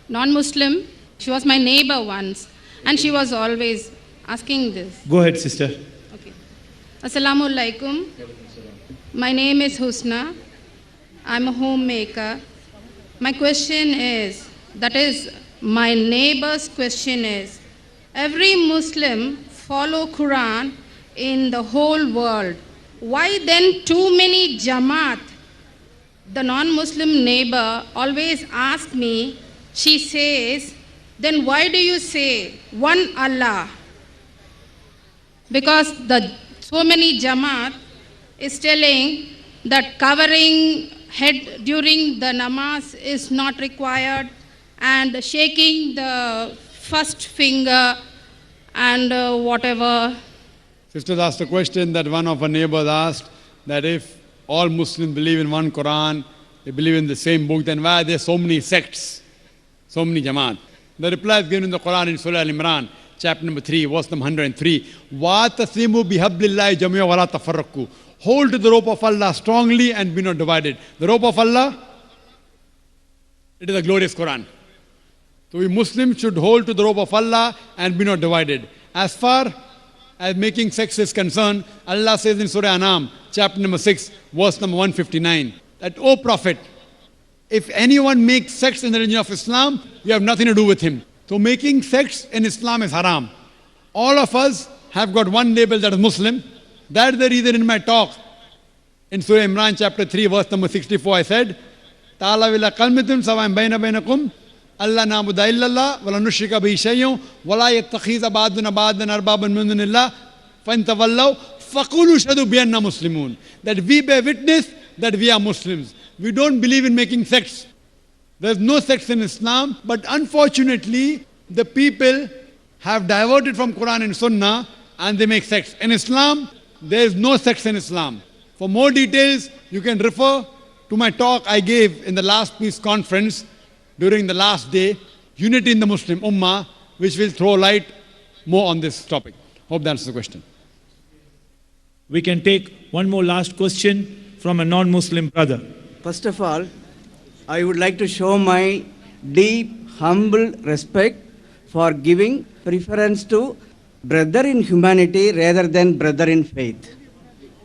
non-Muslim. She was my neighbor once, and she was always asking this. Go ahead, sister. Okay. Assalamu alaikum. My name is Husna. I'm a homemaker. My question is, that is, my neighbor's question is, every Muslim follow Quran in the whole world. Why then too many Jamaat? The non-Muslim neighbor always asks me, she says, then why do you say one Allah? Because so many Jamaat is telling that covering head during the namaz is not required, and shaking the first finger and whatever. Sisters asked a question that one of our neighbors asked, that if all Muslims believe in one Quran, they believe in the same book, then why are there so many sects, so many Jamaat? The reply is given in the Quran in Surah Al-Imran, chapter number 3, verse number 103. وَاتَصِمُوا بِحَبْلِ اللَّهِ جَمِيعًا وَلَا تَفَرَّقُوا. Hold to the rope of Allah strongly and be not divided. The rope of Allah, it is a glorious Quran. So we Muslims should hold to the rope of Allah and be not divided. As far as making sex is concerned, Allah says in Surah Anam, chapter number 6, verse number 159, that, O Prophet, if anyone makes sex in the religion of Islam, you have nothing to do with him. So making sex in Islam is haram. All of us have got one label, that is Muslim. That's the reason in my talk in Surah Imran chapter 3 verse number 64 I said, Ta'ala wila qalmitum sawa'in bayna baynakum Allah na'budu illallah wa la nushrika bihi shay'un wa la yattakhiza ba'duna ba'dan arbaban min dunillah fa in tawallaw faqulu shahadu bi anna muslimun. That we bear witness that we are Muslims. We don't believe in making sex. There's no sex in Islam, but unfortunately the people have diverted from Quran and Sunnah and they make sex. In Islam, there is no sex in Islam. For more details, you can refer to my talk I gave in the last peace conference during the last day, Unity in the Muslim Ummah, which will throw light more on this topic. Hope that answers the question. We can take one more last question from a non-Muslim brother. First of all, I would like to show my deep, humble respect for giving preference to brother in humanity rather than brother in faith.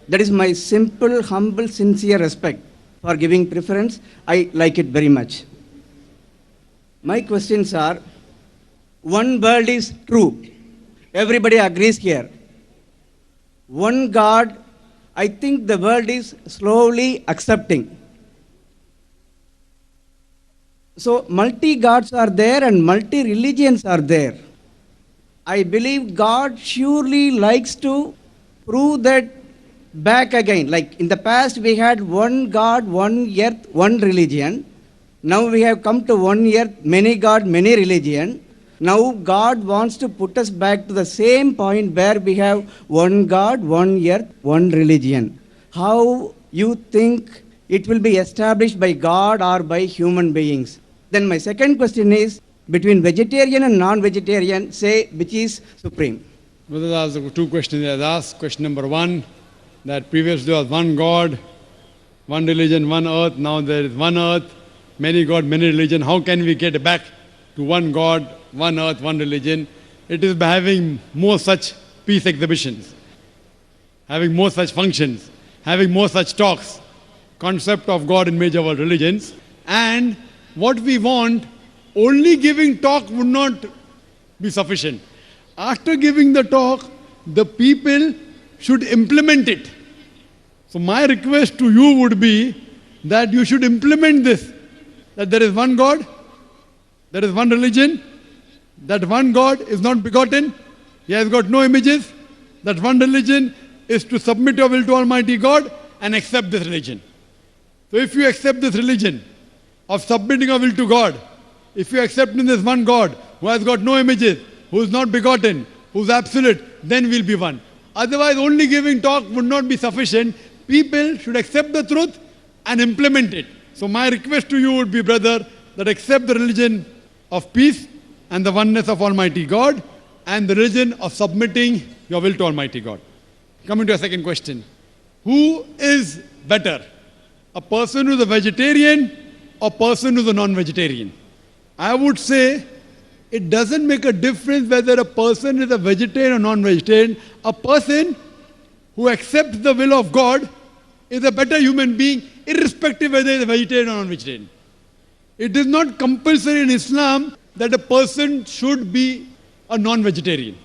That is my simple, humble, sincere respect for giving preference. I like it very much. My questions are, one world is true. Everybody agrees here. One God, I think the world is slowly accepting. So multi-gods are there and multi-religions are there. I believe God surely likes to prove that back again. Like in the past we had one God, one earth, one religion. Now we have come to one earth, many God, many religion. Now God wants to put us back to the same point where we have one God, one earth, one religion. How you think it will be established by God or by human beings? Then my second question is, between vegetarian and non-vegetarian, say which is supreme? Brothers asked two questions. They asked question number one, that previously there was one God, one religion, one earth. Now there is one earth, many God, many religion. How can we get back to one God, one earth, one religion? It is by having more such peace exhibitions, having more such functions, having more such talks, concept of God in major world religions. And what we want, only giving talk would not be sufficient. After giving the talk, the people should implement it. So my request to you would be that you should implement this, that there is one God, there is one religion, that one God is not begotten, He has got no images, that one religion is to submit your will to Almighty God and accept this religion. So if you accept this religion of submitting your will to God, if you accept in this one God who has got no images, who is not begotten, who is absolute, then we'll be one. Otherwise, only giving talk would not be sufficient. People should accept the truth and implement it. So my request to you would be, brother, that accept the religion of peace and the oneness of Almighty God and the religion of submitting your will to Almighty God. Coming to a second question. Who is better? A person who is a vegetarian or a person who is a non-vegetarian? I would say it doesn't make a difference whether a person is a vegetarian or non-vegetarian. A person who accepts the will of God is a better human being, irrespective whether he is a vegetarian or non-vegetarian. It is not compulsory in Islam that a person should be a non-vegetarian.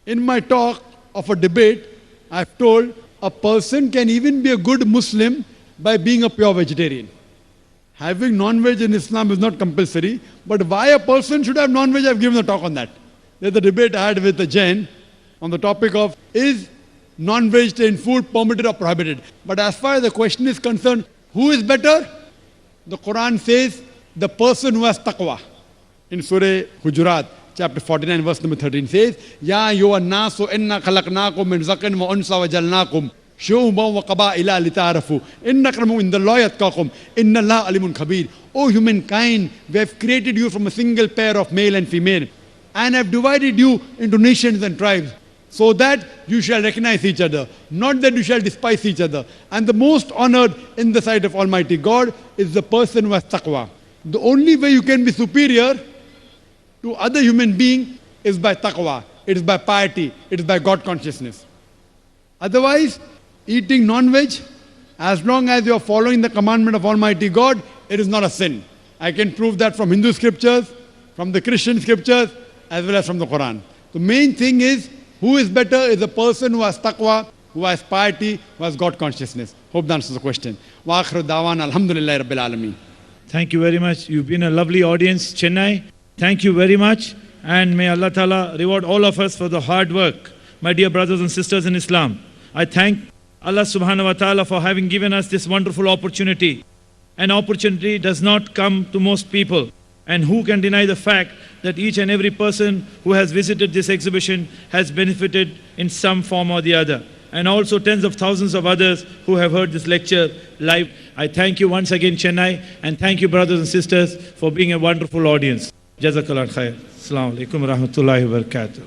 In my talk of a debate, I've told a person can even be a good Muslim by being a pure vegetarian. Having non-veg in Islam is not compulsory, but why a person should have non-veg, I've given a talk on that. There's a debate I had with a Jain on the topic of, is non-vegetarian food permitted or prohibited? But as far as the question is concerned, who is better? The Quran says, the person who has taqwa. In Surah Hujurat, chapter 49, verse number 13 says, Ya ayyuhan nasu inna khalaqnakum min zakarin wa unsa wa jalnakum shu'uban wa qaba'ila lita'arafu inna akramakum indallahi atqakum inna Allaha alimun khabir. O humankind, we have created you from a single pair of male and female and have divided you into nations and tribes so that you shall recognize each other, not that you shall despise each other. And the most honored in the sight of Almighty God is the person who has taqwa. The only way you can be superior to other human being is by taqwa, it is by piety, it is by God consciousness. Otherwise, eating non-veg, as long as you are following the commandment of Almighty God, it is not a sin. I can prove that from Hindu scriptures, from the Christian scriptures, as well as from the Quran. The main thing is, who is better is the person who has taqwa, who has piety, who has God consciousness. Hope that answers the question. Wa akhiru da'wan alhamdulillahi rabbil alameen. Thank you very much. You've been a lovely audience, Chennai. Thank you very much. And may Allah Ta'ala reward all of us for the hard work. My dear brothers and sisters in Islam, I thank Allah Subhanahu wa Ta'ala for having given us this wonderful opportunity. An opportunity does not come to most people. And who can deny the fact that each and every person who has visited this exhibition has benefited in some form or the other. And also tens of thousands of others who have heard this lecture live. I thank you once again, Chennai, and thank you, brothers and sisters, for being a wonderful audience. Jazakallah khair. Assalamu alaikum wa rahmatullahi wa barakatuh.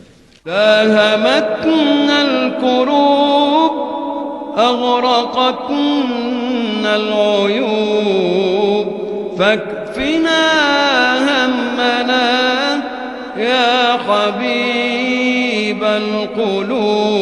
داهمتنا الكروب أغرقتنا العيوب فاكفنا همنا يا حبيب القلوب